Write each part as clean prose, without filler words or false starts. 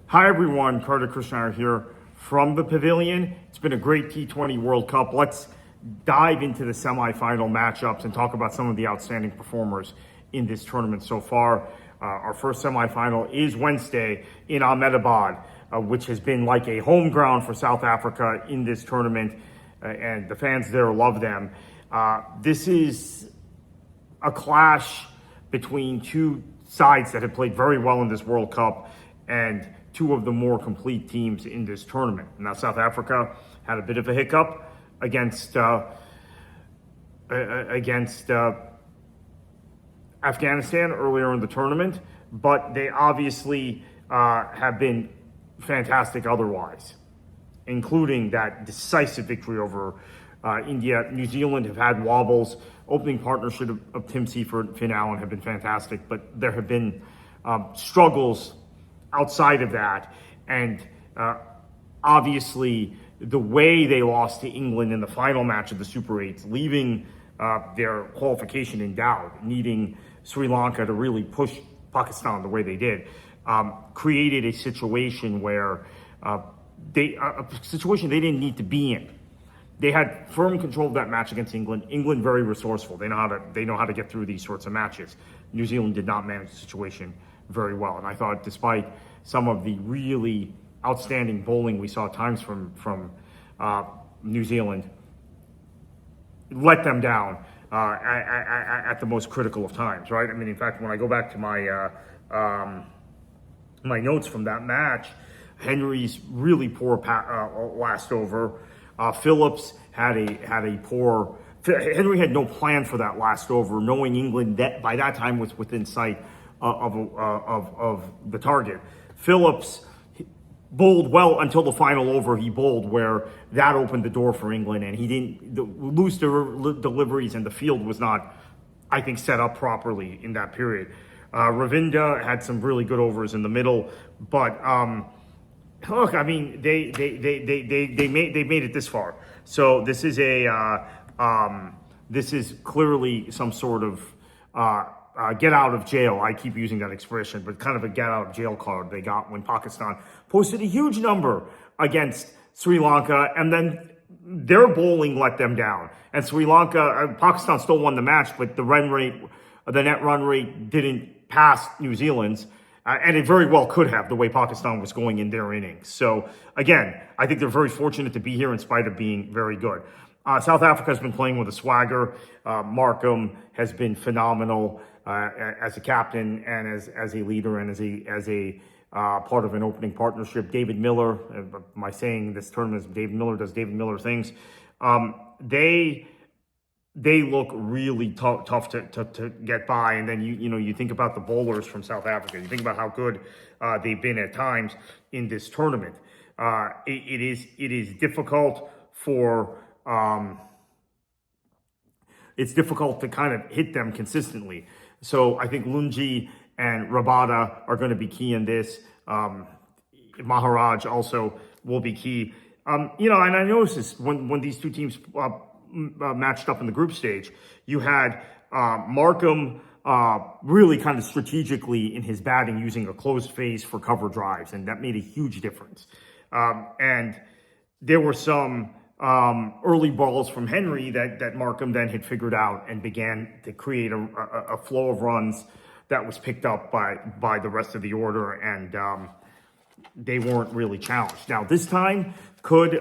Hi everyone, Carter Krishnaiyer here from the Pavilion. It's been a great T20 World Cup. Let's dive into the semifinal matchups and talk about some of the outstanding performers in this tournament so far. Our first semifinal is Wednesday in Ahmedabad, which has been like a home ground for South Africa in this tournament, and the fans there love them. This is a clash between two sides that have played very well in this World Cup and two of the more complete teams in this tournament. Now, South Africa had a bit of a hiccup against Afghanistan earlier in the tournament, but they obviously have been fantastic otherwise, including that decisive victory over India. New Zealand have had wobbles. Opening partnership of Tim Seifert, Finn Allen have been fantastic, but there have been struggles outside of that. And obviously, the way they lost to England in the final match of the Super 8s, leaving their qualification in doubt, needing Sri Lanka to really push Pakistan the way they did, created a situation where a situation they didn't need to be in. They had firm control of that match against England. England very resourceful. They know how to get through these sorts of matches. New Zealand did not manage the situation very well. And I thought, despite some of the really outstanding bowling we saw at times from New Zealand, let them down at the most critical of times, right? I mean, in fact, when I go back to my my notes from that match, Henry's really poor last over. Phillips had a poor. Henry had no plan for that last over, knowing England that by that time was within sight of the target. Phillips bowled well until the final over he bowled, where that opened the door for England, and he didn't loose deliveries, and the field was not, I think, set up properly in that period. Ravinda had some really good overs in the middle, but look, I mean, they made it this far. So this is this is clearly some sort of get out of jail. I keep using that expression, but kind of a get out of jail card they got when Pakistan posted a huge number against Sri Lanka, and then their bowling let them down. And Pakistan still won the match, but the net run rate didn't pass New Zealand's. And it very well could have, the way Pakistan was going in their innings. So, again, I think they're very fortunate to be here in spite of being very good. South Africa has been playing with a swagger. Markham has been phenomenal as a captain and as a leader and as a part of an opening partnership. David Miller, my saying this tournament is David Miller does David Miller things. They look really tough to get by. And then you think about the bowlers from South Africa. You think about how good they've been at times in this tournament. It is difficult for it's difficult to kind of hit them consistently. So I think Lungi and Rabada are going to be key in this. Maharaj also will be key. And I noticed this when these two teams matched up in the group stage. You had Markham really kind of strategically in his batting using a closed face for cover drives, and that made a huge difference. And there were some early balls from Henry that Markham then had figured out and began to create a flow of runs that was picked up by the rest of the order, and they weren't really challenged. Now this time, could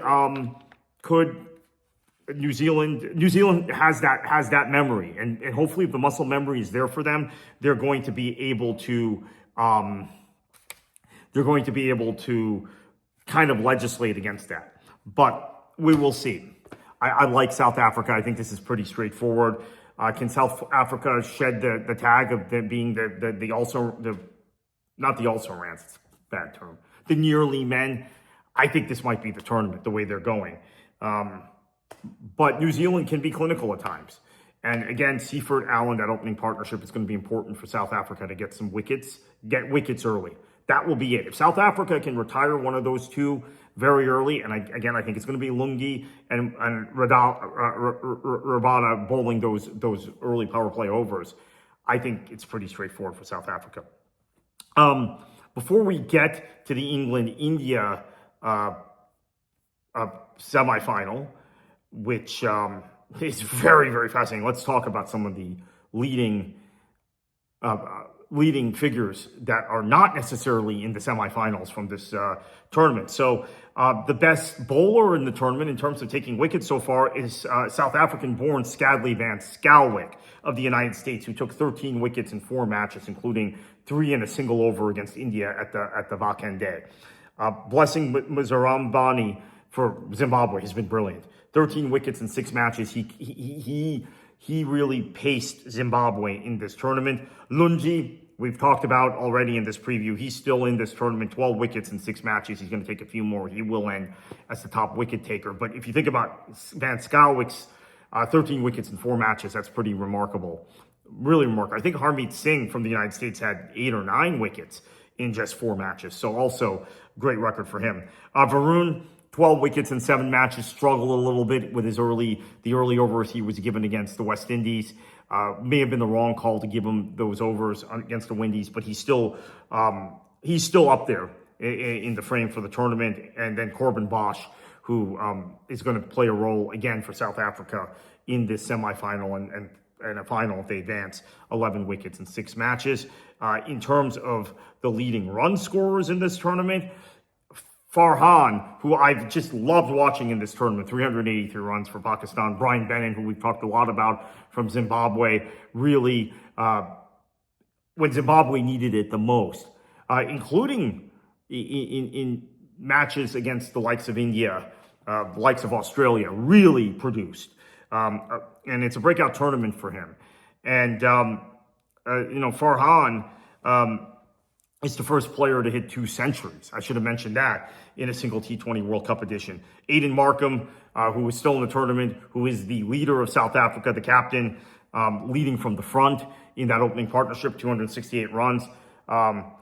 New Zealand has that memory, and hopefully if the muscle memory is there for them, they're going to be able to kind of legislate against that. But we will see. I like South Africa. I think this is pretty straightforward. Can South Africa shed the tag of them being not the also-rans, it's a bad term, the nearly men? I think this might be the tournament, the way they're going. But New Zealand can be clinical at times. And again, Seifert, Allen, that opening partnership is going to be important for South Africa to get wickets early. That will be it. If South Africa can retire one of those two very early, and I think it's going to be Lungi and Rabada bowling those early power play overs, I think it's pretty straightforward for South Africa. before we get to the England-India semifinal, which is very, very fascinating, let's talk about some of the leading figures that are not necessarily in the semifinals from this tournament. So the best bowler in the tournament in terms of taking wickets so far is South African-born Skadley Van Schalkwyk of the United States, who took 13 wickets in 4 matches, including 3 in a single over against India at the Vakande. Blessing Mzarambani for Zimbabwe has been brilliant. 13 wickets in 6 matches. He really paced Zimbabwe in this tournament. Lungi, we've talked about already in this preview. He's still in this tournament, 12 wickets in 6 matches. He's going to take a few more. He will end as the top wicket taker. But if you think about Van Schalkwyk's 13 wickets in 4 matches, that's pretty remarkable. Really remarkable. I think Harmeet Singh from the United States had 8 or 9 wickets in just 4 matches. So also great record for him. Varun, 12 wickets in 7 matches, struggled a little bit with the early overs he was given against the West Indies. May have been the wrong call to give him those overs against the Windies, but he's still up there in the frame for the tournament. And then Corbin Bosch, who is going to play a role again for South Africa in this semifinal and a final if they advance, 11 wickets in 6 matches. In terms of the leading run scorers in this tournament, Farhan, who I've just loved watching in this tournament, 383 runs for Pakistan. Brian Bennett, who we've talked a lot about from Zimbabwe, really, when Zimbabwe needed it the most, including in matches against the likes of India, the likes of Australia, really produced. And it's a breakout tournament for him. And, Farhan is the first player to hit 2 centuries. I should have mentioned that in a single T20 World Cup edition. Aiden Markham, who is still in the tournament, who is the leader of South Africa, the captain, leading from the front in that opening partnership, 268 runs. Hetmeyer,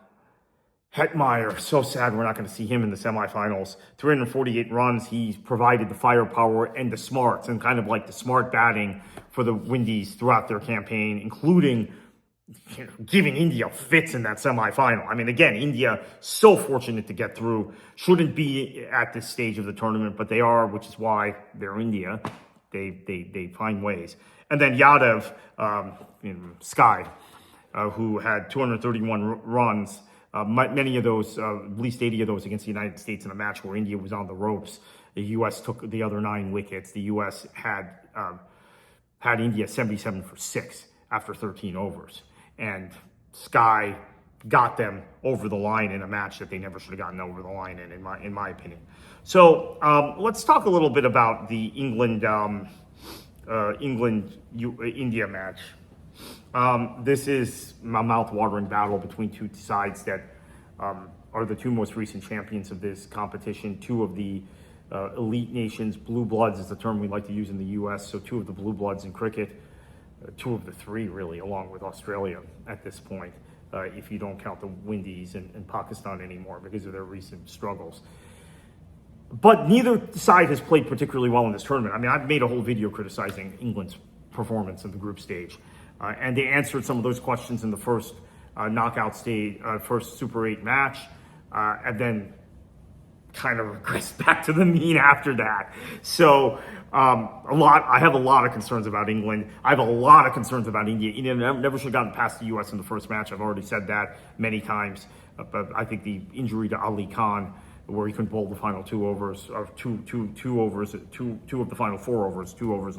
so sad we're not going to see him in the semifinals. 348 runs. He's provided the firepower and the smarts, and kind of like the smart batting for the Windies throughout their campaign, including giving India fits in that semifinal. I mean, again, India so fortunate to get through. Shouldn't be at this stage of the tournament, but they are, which is why they're India. They find ways. And then Yadav, Sky, who had 231 runs. Many of those, at least 80 of those against the United States in a match where India was on the ropes. The U.S. took the other 9 wickets. The U.S. had India 77 for 6 after 13 overs. And Sky got them over the line in a match that they never should have gotten over the line in my opinion. So let's talk a little bit about the England-India match. This is a mouth-watering battle between 2 sides that are the 2 most recent champions of this competition. 2 of the elite nations, blue bloods is the term we like to use in the U.S., so 2 of the blue bloods in cricket. 2 of the 3, really, along with Australia at this point, if you don't count the Windies and Pakistan anymore because of their recent struggles. But neither side has played particularly well in this tournament. I mean, I've made a whole video criticizing England's performance in the group stage. And they answered some of those questions in the first knockout stage, first Super 8 match, and then kind of regressed back to the mean after that. So I have a lot of concerns about England. I have a lot of concerns about India. India never should have gotten past the U.S. in the first match. I've already said that many times. But I think the injury to Ali Khan, where he couldn't bowl the final 2 overs, or two of the final 4 overs, 2 overs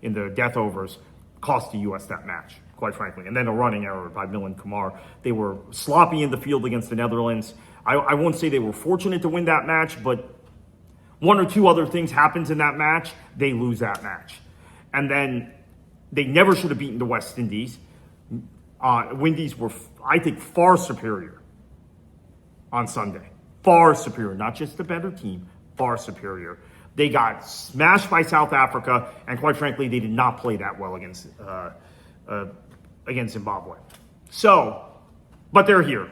in the death overs, cost the U.S. that match, quite frankly. And then a running error by Milind Kumar. They were sloppy in the field against the Netherlands. I won't say they were fortunate to win that match, but 1 or 2 other things happens in that match, they lose that match. And then they never should have beaten the West Indies. Windies were, I think, far superior on Sunday. Far superior, not just the better team, far superior. They got smashed by South Africa, and quite frankly, they did not play that well against Zimbabwe. So, but they're here.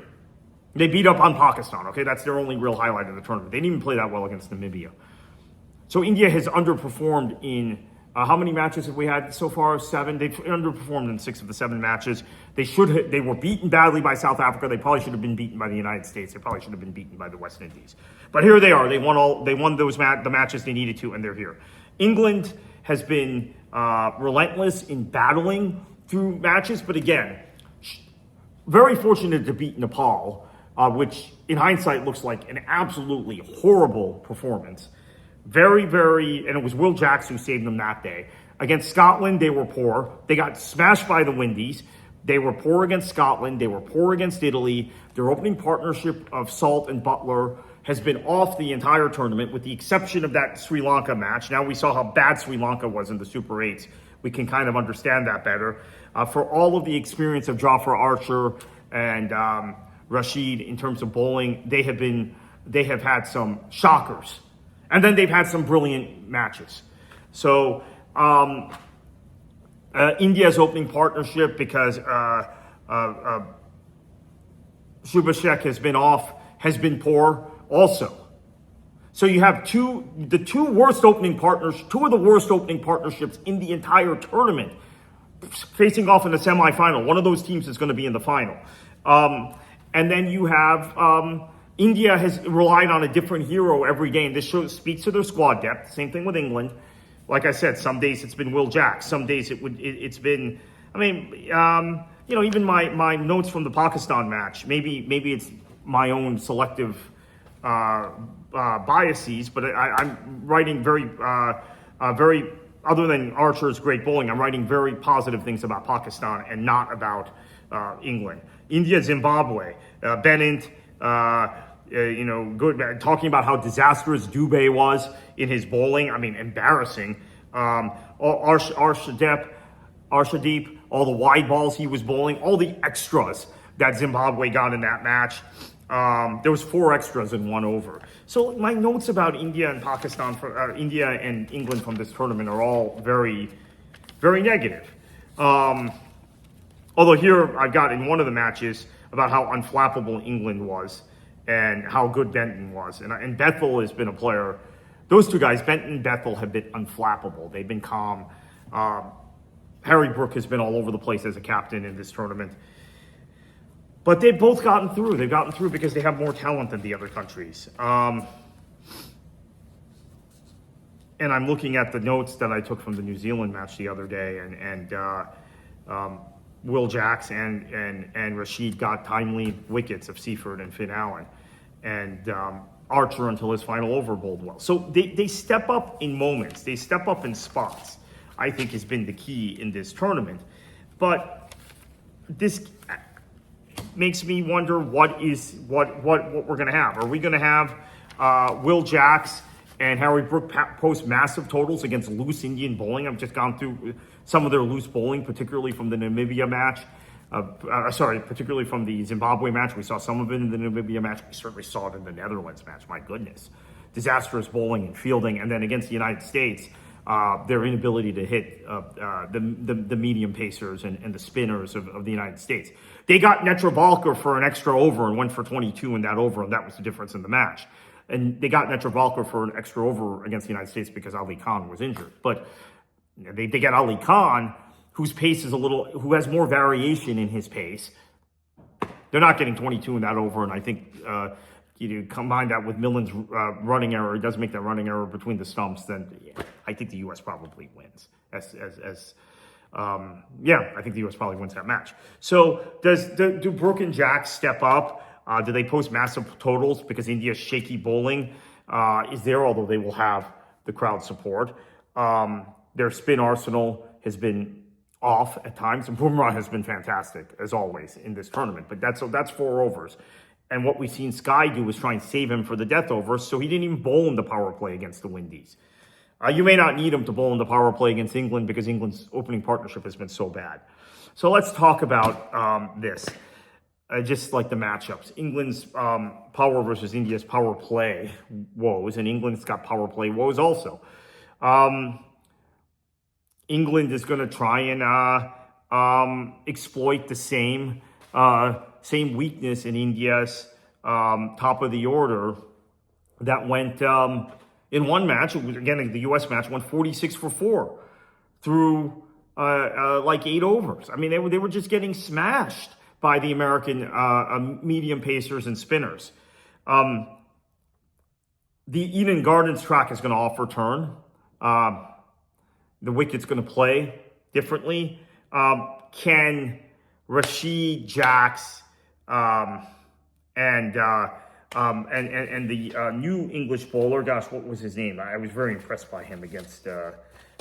They beat up on Pakistan, okay? That's their only real highlight of the tournament. They didn't even play that well against Namibia. So India has underperformed in How many matches have we had so far? 7. They've underperformed in 6 of the 7 matches. They were beaten badly by South Africa. They probably should have been beaten by the United States. They probably should have been beaten by the West Indies. But here they are. They won the matches they needed to, and they're here. England has been relentless in battling through matches, but again, very fortunate to beat Nepal, which in hindsight looks like an absolutely horrible performance. Very, and it was Will Jacks who saved them that day. Against Scotland, they were poor. They got smashed by the Windies. They were poor against Scotland. They were poor against Italy. Their opening partnership of Salt and Butler has been off the entire tournament, with the exception of that Sri Lanka match. Now we saw how bad Sri Lanka was in the Super 8s. We can kind of understand that better. For all of the experience of Jofra Archer and Rashid in terms of bowling, they have had some shockers. And then they've had some brilliant matches. So India's opening partnership, because Shubhashek has been off, has been poor also. So you have two of the worst opening partnerships in the entire tournament facing off in the semifinal. One of those teams is going to be in the final. And then you have India has relied on a different hero every day, and this speaks to their squad depth. Same thing with England. Like I said, some days it's been Will Jacks. Some days it's been, even my notes from the Pakistan match, maybe it's my own selective biases, but I'm writing very, other than Archer's great bowling, I'm writing very positive things about Pakistan and not about England. India, Zimbabwe, Bennett, good. Talking about how disastrous Dubé was in his bowling. Embarrassing. Arshdeep, all the wide balls he was bowling, all the extras that Zimbabwe got in that match. There was 4 extras in 1 over. So my notes about India and Pakistan, India and England from this tournament are all very, very negative. Although here I've got in one of the matches about how unflappable England was and how good Benton was. And Bethel has been a player. Those 2 guys, Benton and Bethel, have been unflappable. They've been calm. Harry Brook has been all over the place as a captain in this tournament. But they've both gotten through. They've gotten through because they have more talent than the other countries. And I'm looking at the notes that I took from the New Zealand match the other day, and Will Jacks and Rashid got timely wickets of Seaford and Finn Allen. And Archer, until his final over, bowled well. So they step up in moments. They step up in spots, I think, has been the key in this tournament. But this makes me wonder what we're going to have. Are we going to have Will Jacks and Harry Brook post massive totals against loose Indian bowling? I've just gone through some of their loose bowling, particularly from the Namibia match. Particularly from the Zimbabwe match. We saw some of it in the Namibia match. We certainly saw it in the Netherlands match. My goodness. Disastrous bowling and fielding. And then against the United States, their inability to hit the medium pacers and the spinners of the United States. They got Netravalkar for an extra over and went for 22 in that over, and that was the difference in the match. And they got Netravalkar for an extra over against the United States because Ali Khan was injured. But they get Ali Khan, whose pace is who has more variation in his pace. They're not getting 22 in that over, and I think you combine that with Millen's running error, it does make that running error between the stumps, then I think the U.S. probably wins. I think the U.S. probably wins that match. So do Brook and Jacks step up? Do they post massive totals because India's shaky bowling is there, although they will have the crowd support. Their spin arsenal has been off at times, and Bumrah has been fantastic as always in this tournament. But that's 4 overs, and what we've seen Sky do is try and save him for the death overs. So he didn't even bowl in the power play against the Windies. You may not need him to bowl in the power play against England because England's opening partnership has been so bad. So let's talk about this. Just like the matchups, England's power versus India's power play woes, and England's got power play woes also. England is going to try and exploit the same weakness in India's top of the order that went in one match. Again, the U.S. match went 46 for 4 through like 8 overs. I mean, they were just getting smashed by the American medium pacers and spinners. The Eden Gardens track is going to offer turn. The wicket's going to play differently. Can Rashid, Jax, and the new English bowler, gosh, what was his name? I was very impressed by him against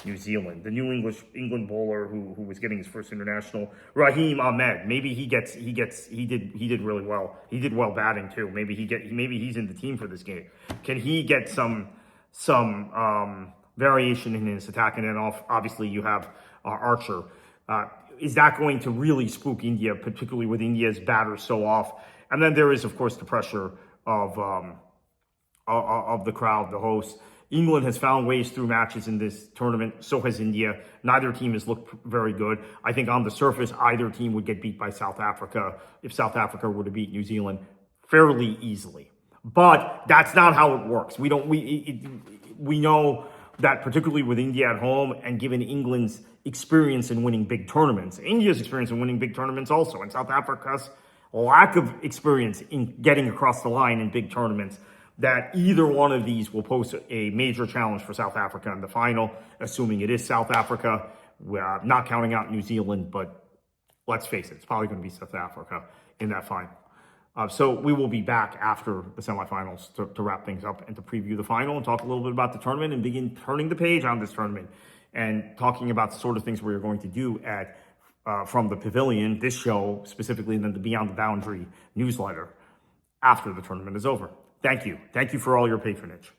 New Zealand. The new England bowler who was getting his first international, Raheem Ahmed. Maybe he did really well. He did well batting too. Maybe he's in the team for this game. Can he get some variation in his attack? And then obviously you have Archer. Is that going to really spook India, particularly with India's batters so off? And then there is, of course, the pressure of the crowd, the hosts. England has found ways through matches in this tournament. So has India. Neither team has looked very good. I think on the surface, either team would get beat by South Africa if South Africa were to beat New Zealand fairly easily. But that's not how it works. We know that particularly with India at home and given England's experience in winning big tournaments, India's experience in winning big tournaments also, and South Africa's lack of experience in getting across the line in big tournaments, that either one of these will pose a major challenge for South Africa in the final, assuming it is South Africa. We're not counting out New Zealand, but let's face it, it's probably going to be South Africa in that final. So we will be back after the semifinals to wrap things up and to preview the final and talk a little bit about the tournament and begin turning the page on this tournament and talking about the sort of things we're going to do at from the Pavilion, this show specifically, and then the Beyond the Boundary newsletter after the tournament is over. Thank you. Thank you for all your patronage.